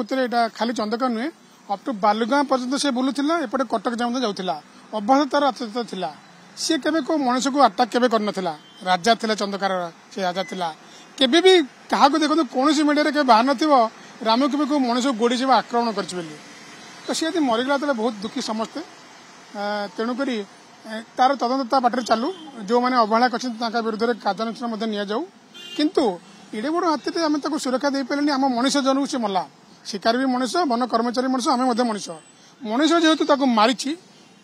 प्रकृति में खाली चंदका नुहे अप टू बालुगां पर्यटन से बुलूला एपटे कटक जाऊला अभ्यास तार अत्यंत थिला सी केबे को मनुष्य को अटैक केबे करनथिला राजा थिला चंदकार से राजा थिला केबे भी कहा देखो कौन मीडिया के बाहर नथिबो राम केबे को मनुष्य गोड़ी से आक्रमण करछि बोली तो सी यदि मरीगला तो बहुत दुखी समस्ते तेणुक तार तदंत बाटर चालू जो मैंने अवहेला कर विरुद्ध में कार्यानुष्ठान नि जाऊ किंतु एडे बड़ हाथी आम सुरक्षा दे पारे आम मनुष्य जनक से मला शिकार भी मनुष्य वन कर्मचारी मनुष्य आम मनुष्य मनुष्य जेहेतु मारी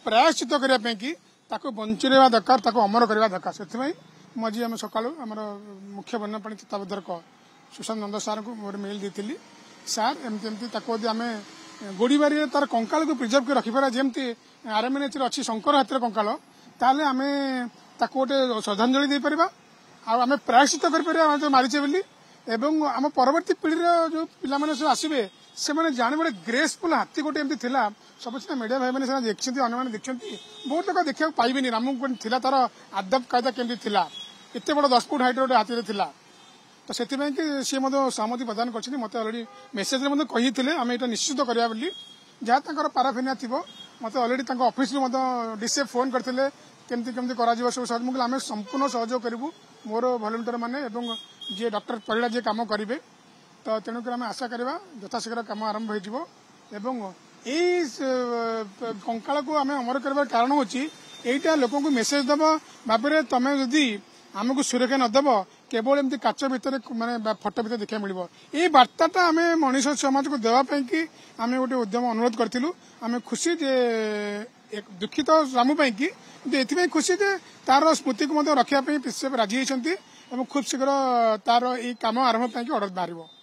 प्रायश्चित करने की बंचेवा दरकार अमर करवा दरकार से मजी आम सका मुख्य वन्यप्राणी तत्वावधारक सुशांत नंद सार को मोर मेल देती सार एमती आम गोड़ीबारी तार कंकाल को प्रिजर्व कर रखिपारा जमती आरएमएनएच अच्छी शंकर हाथी कंकाल ताले आम गोटे श्रद्धांजलि दे पारिबा आम प्रायश्चित कर मारिचे बोली एवं आम परवर्ती पीढ़ी जो पिला माने सब आसबे से माने जाने बड़े ग्रेसफुल हाथी गोटे एमती थिला सब सीना मीडिया भाई मैंने देखते अन्य देखते बहुत लोग देखा पाइबेनि रामू थिला तार आदब कायदा केमती थिला एत बड़ 10 फुट हाइट गोटे हाथी थिला तो से सी सहमति प्रदान कर मत अलरेडी मेसेज कही आम यहाँ निश्चित करा जहाँ पाराफिनिया थी मत अलरेडी ऑफिस डीसी फोन करते केमती केमती कर सब आम संपूर्ण सहयोग करूँ मोर भलेंटियर मैंने जी डॉक्टर परिड़ा जी कम करेंगे तो तेणुक आम आशा करवा यथाशीघ्र कम आरंभ हो कंकाल को आम अमर कर कारण हूँ यहीटा लोक मेसेज दब भाव तुम जदि आमको सुरक्षा नदेव केवल एमती काच भितर माने फटो भितर देखा मिल ये बार्ताटा आम मनीष समाज को देवाई कि आम गोटे उद्यम अनुरोध करूँ आम खुशी जे दुखित रामू कि ये खुशी जे तार स्मृति को रखापी राजी होती खूब शीघ्र तार ये कम आरंभ ऑर्डर बाहर।